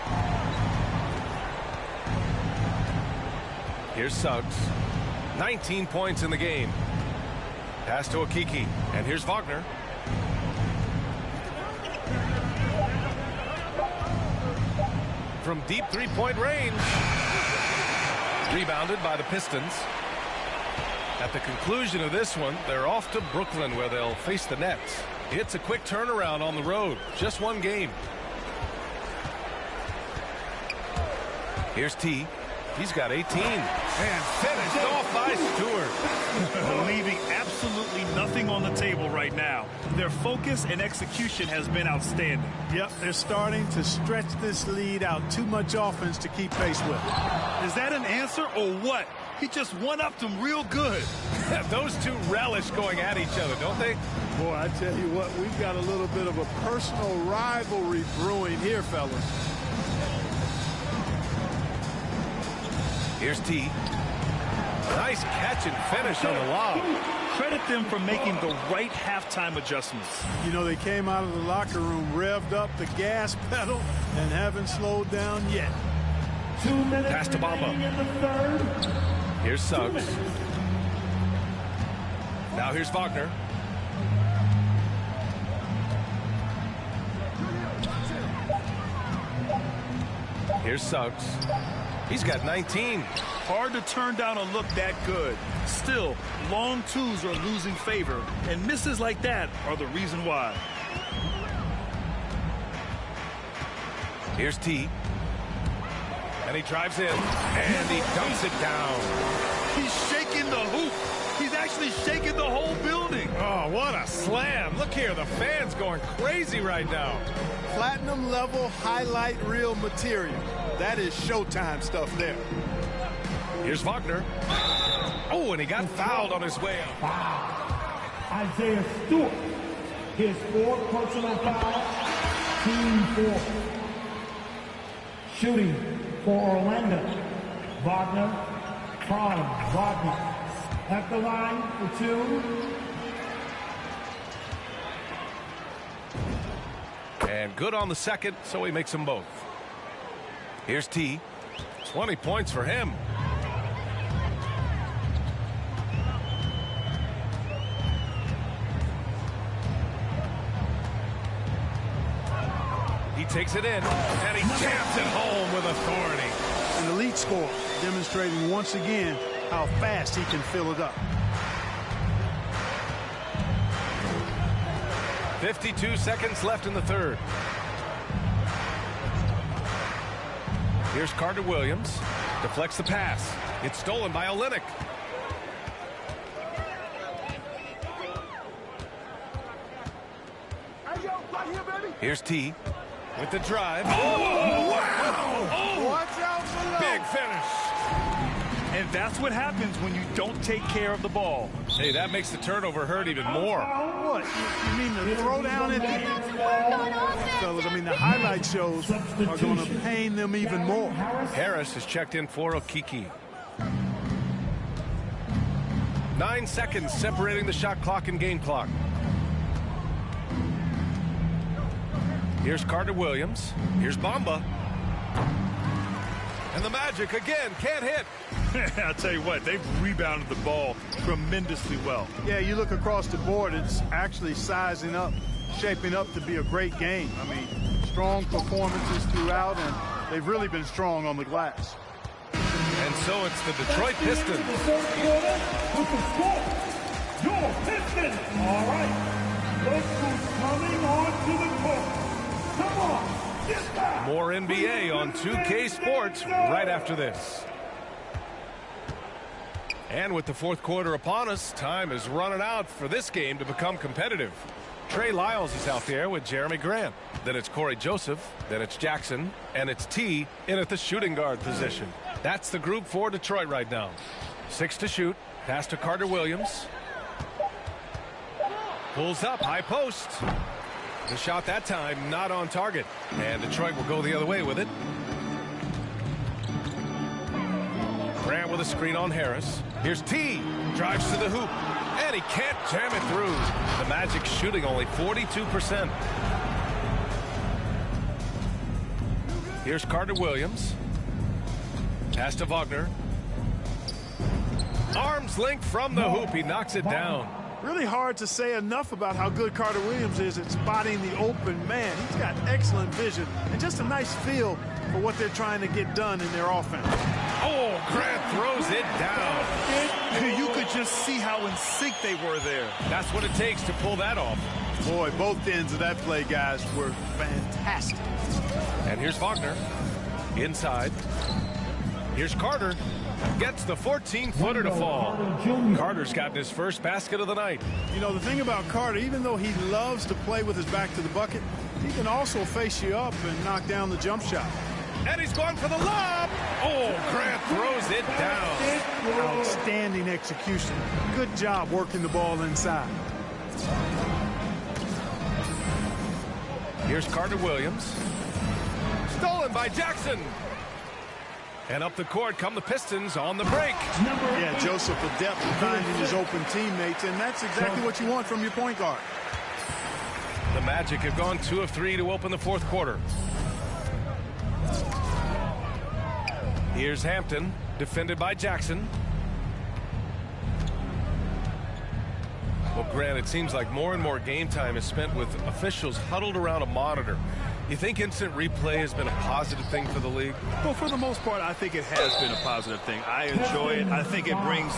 Here's Suggs. 19 points in the game. Pass to Okiki. And here's Wagner. From deep three-point range. Rebounded by the Pistons. At the conclusion of this one, they're off to Brooklyn where they'll face the Nets. It's a quick turnaround on the road. Just one game. Here's T. He's got 18. And finished off by Stewart. Leaving absolutely nothing on the table right now. Their focus and execution has been outstanding. Yep, they're starting to stretch this lead out. Too much offense to keep pace with. Is that an answer or what? He just one-upped them real good. Those two relish going at each other, don't they? Boy, I tell you what, we've got a little bit of a personal rivalry brewing here, fellas. Here's T. Nice catch and finish on the lob. Credit them for making the right halftime adjustments. You know, they came out of the locker room, revved up the gas pedal, and haven't slowed down yet. 2 minutes Pass to Bamba. in the third. Here's Suggs. Now here's Wagner. Here's Suggs. He's got 19. Hard to turn down a look that good. Still, long twos are losing favor, and misses like that are the reason why. Here's T. And he drives in, and he dunks it down. He's shaking the hoop. He's actually shaking the whole building. Oh, what a slam. Look here, the fans going crazy right now. Platinum level highlight reel material. That is Showtime stuff there. Here's Wagner. Oh, and he got fouled on his way out. Wow. Isaiah Stewart. His 4th personal foul. Team 4. Shooting for Orlando. Wagner. Wagner. At the line for 2. And good on the second, so he makes them both. Here's T. 20 points for him. He takes it in, and he jams it home with authority. An elite scorer, demonstrating once again how fast he can fill it up. 52 seconds left in the third. Here's Carter Williams. Deflects the pass. It's stolen by Olynyk. Here's T. With the drive. Oh, wow! Oh, watch out for that. Big finish. And that's what happens when you don't take care of the ball. Hey, that makes the turnover hurt even more. What? You mean the throwdown at the end? Fellas, I mean, the highlight shows are going to pain them even more. Harris has checked in for Okiki. 9 seconds separating the shot clock and game clock. Here's Carter Williams. Here's Bamba. And the Magic again can't hit. I'll tell you what, they've rebounded the ball tremendously well. Yeah, you look across the board, it's actually sizing up, shaping up to be a great game. I mean, strong performances throughout, and They've really been strong on the glass. And so it's the Detroit Pistons. Your Pistons. All right. Look who's coming onto the court. Come on. Get back. More NBA on 2K Sports right after this. And with the fourth quarter upon us, time is running out for this game to become competitive. Trey Lyles is out there with Jeremy Grant. Then it's Corey Joseph. Then it's Jackson. And it's T in at the shooting guard position. That's the group for Detroit right now. 6 to shoot. Pass to Carter Williams. Pulls up, high post. The shot that time not on target. And Detroit will go the other way with it. Grant with a screen on Harris. Here's T. Drives to the hoop. And he can't jam it through. The Magic shooting only 42%. Here's Carter Williams. Pass to Wagner. Arms length from the hoop. He knocks it down. Really hard to say enough about how good Carter Williams is at spotting the open man. He's got excellent vision and just a nice feel for what they're trying to get done in their offense. Oh, Grant throws it down. You could just see how in sync they were there. That's what it takes to pull that off. Boy, both ends of that play, guys, were fantastic. And here's Wagner. Inside. Here's Carter. Gets the 14-footer to fall. Carter's gotten his first basket of the night. You know, the thing about Carter, even though he loves to play with his back to the bucket, he can also face you up and knock down the jump shot. And he's going for the lob. Oh, Grant throws it down. Outstanding execution. Good job working the ball inside. Here's Carter Williams. Stolen by Jackson. And up the court come the Pistons on the break. Yeah, Joseph, the depth of finding his open teammates, and that's exactly what you want from your point guard. The Magic have gone 2 of 3 to open the fourth quarter. Here's Hampton, defended by Jackson. Well, Grant, it seems like more and more game time is spent with officials huddled around a monitor. You think instant replay has been a positive thing for the league? Well, for the most part, I think it has been a positive thing. I enjoy it. I think it brings...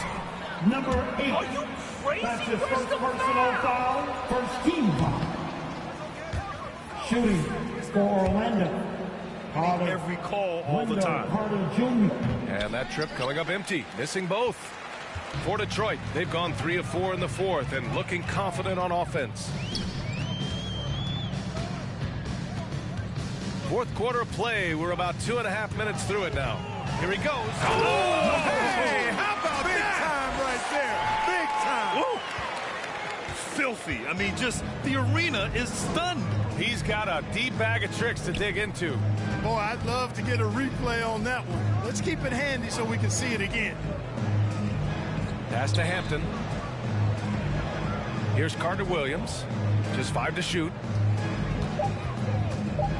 Number 8. Are you crazy? That's his first personal foul. First team foul. Shooting for Orlando. Every call all the time. And that trip coming up empty, missing both. For Detroit, they've gone 3 of 4 in the fourth and looking confident on offense. Fourth quarter of play. We're about 2.5 minutes through it now. Here he goes. Oh, hey, how about big that? Big time right there. Big time. Woo. Filthy. I mean, just the arena is stunned. He's got a deep bag of tricks to dig into. Boy, I'd love to get a replay on that one. Let's keep it handy so we can see it again. Pass to Hampton. Here's Carter Williams. Just 5 to shoot.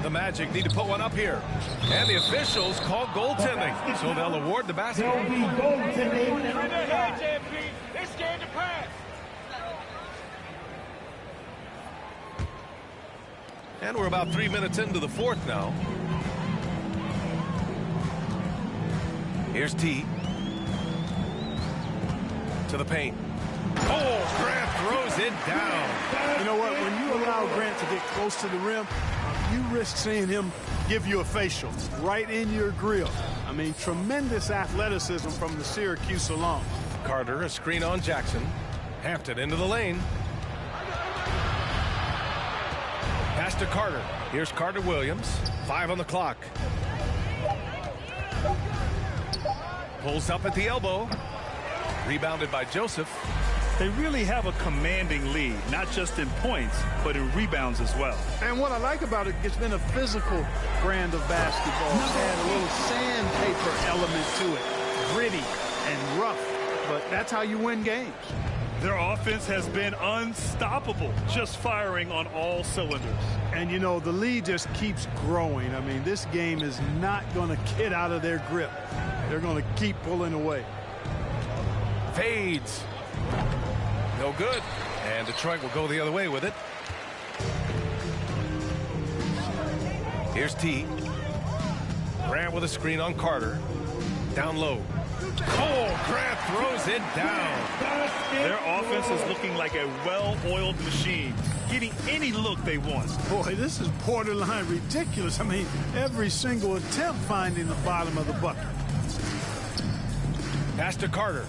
The Magic need to put one up here. And the officials call goaltending, so they'll award the basket. It's game to pass. And we're about 3 minutes into the fourth now. Here's T. To the paint. Oh, Grant throws it down. You know what? When you allow Grant to get close to the rim, you risk seeing him give you a facial right in your grill. I mean, tremendous athleticism from the Syracuse alum. Carter, a screen on Jackson. Hampton into the lane. Pass to Carter. Here's Carter Williams. 5 on the clock. Pulls up at the elbow. Rebounded by Joseph. They really have a commanding lead, not just in points, but in rebounds as well. And what I like about it, it's been a physical brand of basketball. It's had a little sandpaper element to it. Gritty and rough, but that's how you win games. Their offense has been unstoppable, just firing on all cylinders. And, you know, the lead just keeps growing. I mean, this game is not going to get out of their grip. They're going to keep pulling away. Fades. No good. And Detroit will go the other way with it. Here's T. Grant with a screen on Carter. Down low. Oh, Grant throws it down. Their offense is looking like a well-oiled machine, getting any look they want. Boy, this is borderline ridiculous. I mean, every single attempt finding the bottom of the bucket. Pass to Carter.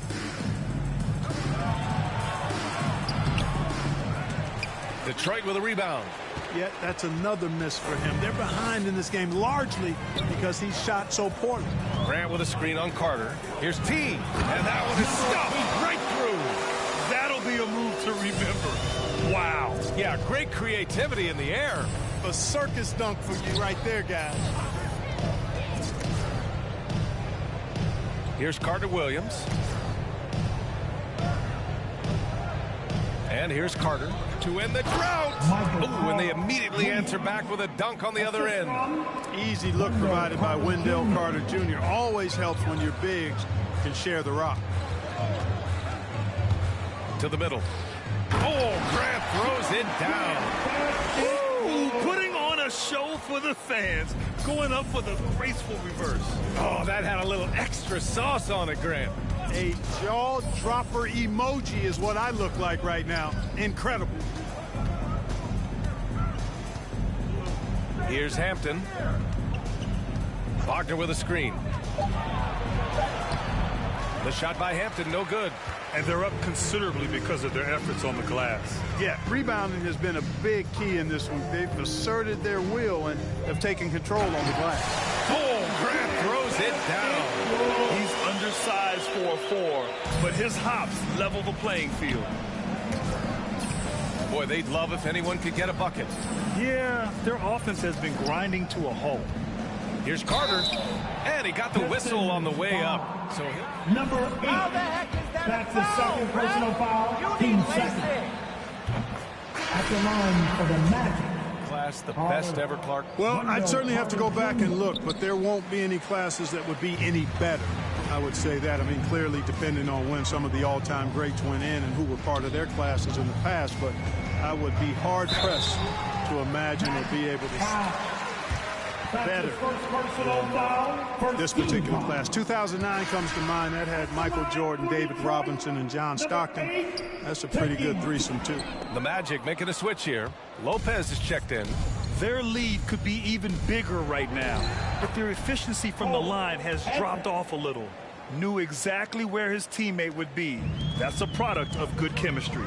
Detroit with a rebound. Yet that's another miss for him. They're behind in this game largely because he shot so poorly. Grant with a screen on Carter. Here's T. And that one is stuffed right through. That'll be a move to remember. Wow. Yeah, great creativity in the air. A circus dunk for you right there, guys. Here's Carter Williams. And here's Carter to end the drought. Oh, and they immediately answer back with a dunk on the other end. Easy look provided by Wendell Carter Jr. Always helps when your bigs can share the rock. To the middle. Oh, Grant throws it down. Ooh, putting on a show for the fans, going up for the graceful reverse. Oh, that had a little extra sauce on it, Grant. A jaw-dropper emoji is what I look like right now. Incredible. Here's Hampton. Wagner with a screen. The shot by Hampton, no good. And they're up considerably because of their efforts on the glass. Yeah, rebounding has been a big key in this one. They've asserted their will and have taken control on the glass. Oh, Grant throws it down. He's undersized for a 4, but his hops level the playing field. Boy, they'd love if anyone could get a bucket. Yeah, their offense has been grinding to a halt. Here's Carter, and he got the whistle on the way up. So number 8. How the heck is that? That's the second personal foul. Team second. At the line for the Magic. Class the best ever, Clark. Well, I'd certainly have to go back and look, but there won't be any classes that would be any better. I would say that. I mean, clearly depending on when some of the all-time greats went in and who were part of their classes in the past, but I would be hard-pressed to imagine or be able to better than this particular class. 2009 comes to mind. That had Michael Jordan, David Robinson, and John Stockton. That's a pretty good threesome, too. The Magic making a switch here. Lopez is checked in. Their lead could be even bigger right now, but their efficiency from the line has dropped off a little. Knew exactly where his teammate would be. That's a product of good chemistry.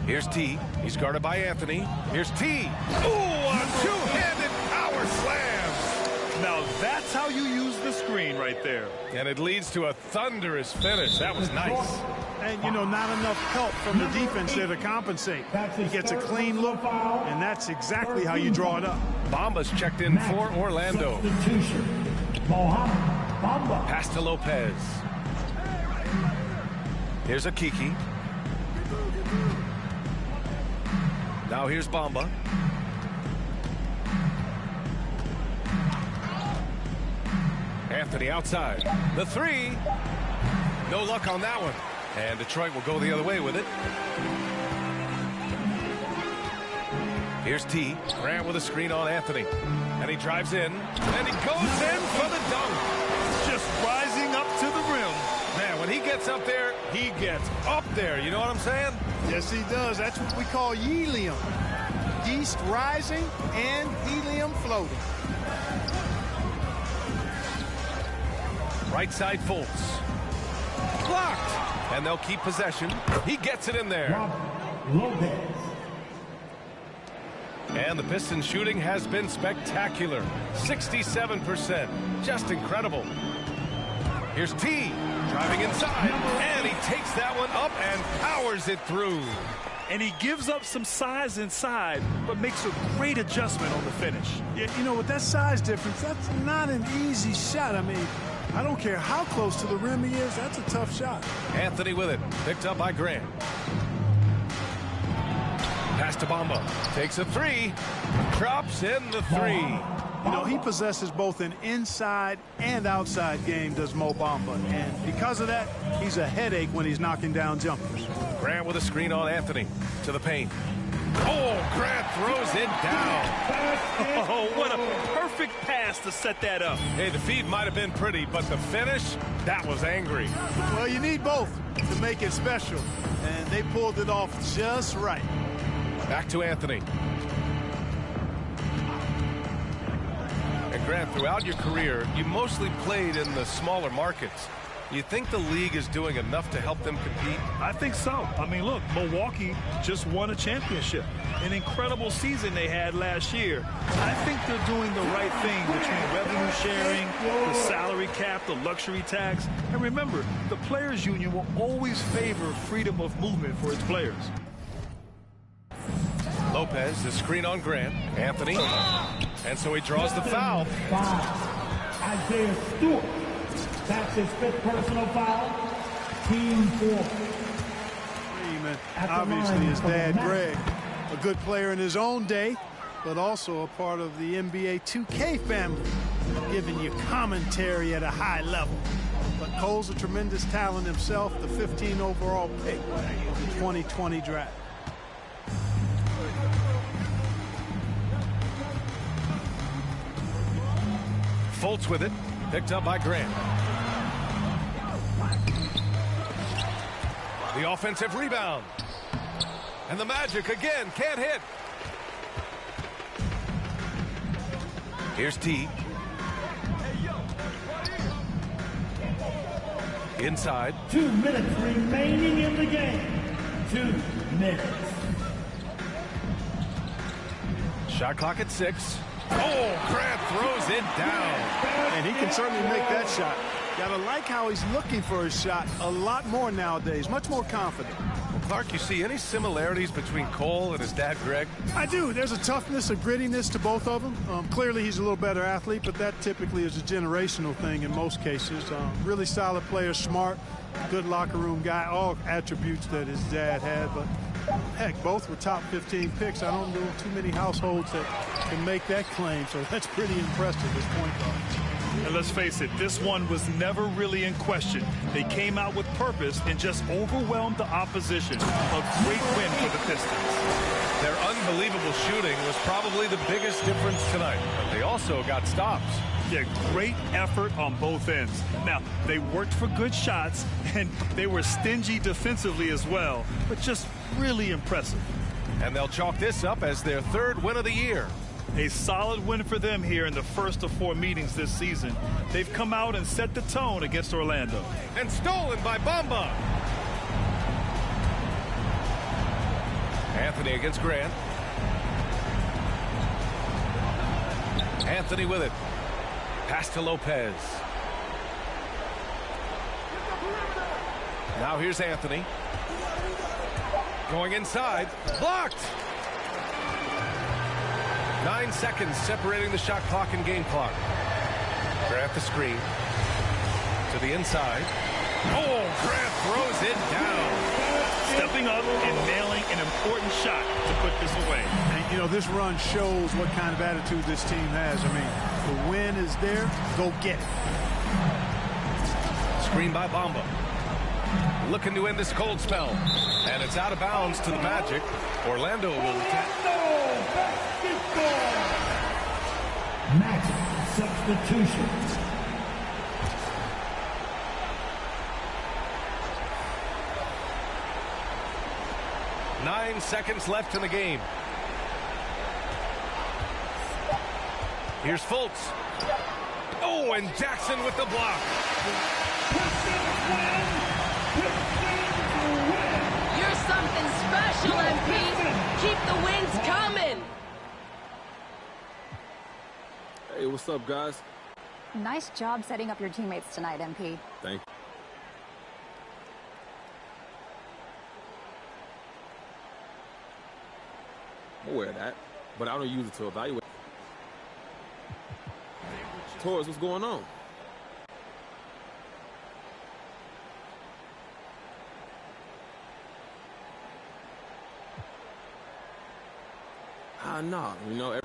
Here's T. He's guarded by Anthony. Here's T. Ooh, a two-handed power slam. Now that's how you use the screen right there. And it leads to a thunderous finish. That was nice. And, you know, not enough help from the defense there to compensate. He gets a clean look, and that's exactly how you draw it up. Bamba's checked in for Orlando. Pass to Lopez. Here's a Kiki. Now here's Bamba. Anthony outside. The three. No luck on that one. And Detroit will go the other way with it. Here's T. Grant with a screen on Anthony. And he drives in. And he goes in for the dunk. Just rising up to the rim. Man, when he gets up there, he gets up there. You know what I'm saying? Yes, he does. That's what we call helium. Yeast rising and helium floating. Right side Fultz. Blocked. And they'll keep possession. He gets it in there. And the Pistons shooting has been spectacular. 67%. Just incredible. Here's T. Driving inside. And he takes that one up and powers it through. And he gives up some size inside, but makes a great adjustment on the finish. Yeah, you know, with that size difference, that's not an easy shot. I mean, I don't care how close to the rim he is. That's a tough shot. Anthony with it. Picked up by Grant. Pass to Bamba. Takes a three. Drops in the three. You know, he possesses both an inside and outside game, does Mo Bamba. And because of that, he's a headache when he's knocking down jumpers. Grant with a screen on Anthony. To the paint. Oh, Grant throws it down. Oh, what a perfect pass to set that up. Hey, the feed might have been pretty, but the finish, that was angry. Well, you need both to make it special, and they pulled it off just right. Back to Anthony. And Grant, throughout your career, you mostly played in the smaller markets. You think the league is doing enough to help them compete? I think so. I mean, look, Milwaukee just won a championship. An incredible season they had last year. I think they're doing the right thing between revenue sharing, the salary cap, the luxury tax. And remember, the players' union will always favor freedom of movement for its players. Lopez, the screen on Grant. Anthony. And so he draws the foul. Isaiah Stewart. That's his 5th personal foul. Team 4. Freeman, obviously his dad, Greg, a good player in his own day, but also a part of the NBA 2K family, giving you commentary at a high level. But Cole's a tremendous talent himself, the 15 overall pick of the 2020 draft. Fultz with it, picked up by Grant. The offensive rebound. And the Magic again can't hit. Here's T. Inside. 2 minutes remaining in the game. 2 minutes. Shot clock at 6. Oh, Grant throws it down. And he can certainly make that shot. Gotta like how he's looking for his shot a lot more nowadays, much more confident. Well, Clark, you see any similarities between Cole and his dad, Greg? I do. There's a toughness, a grittiness to both of them. Clearly, he's a little better athlete, but that typically is a generational thing in most cases. Really solid player, smart, good locker room guy, all attributes that his dad had. But heck, both were top 15 picks. I don't know too many households that can make that claim, so that's pretty impressive as point guard. And let's face it, this one was never really in question. They came out with purpose and just overwhelmed the opposition. A great win for the Pistons. Their unbelievable shooting was probably the biggest difference tonight, but they also got stops. Yeah, great effort on both ends. Now, they worked for good shots, and they were stingy defensively as well, but just really impressive. And they'll chalk this up as their 3rd win of the year. A solid win for them here in the first of 4 meetings this season. They've come out and set the tone against Orlando. And stolen by Bamba. Anthony against Grant. Anthony with it. Pass to Lopez. Now here's Anthony. Going inside. Blocked. 9 seconds separating the shot clock and game clock. Grant the screen. To the inside. Oh, Grant throws it down. Stepping up and nailing an important shot to put this away. And, you know, this run shows what kind of attitude this team has. I mean, the win is there. Go get it. Screen by Bamba. Looking to end this cold spell. And it's out of bounds to the Magic. Orlando will Magic substitutions. Nine seconds left in the game. Here's Fultz. Oh, and Jackson with the block. You're something special, MP. Keep the wins coming. Hey, what's up, guys? Nice job setting up your teammates tonight, MP. Thank you. I'm aware of that, but I don't use it to evaluate. Torres, what's going on? Nah, you know.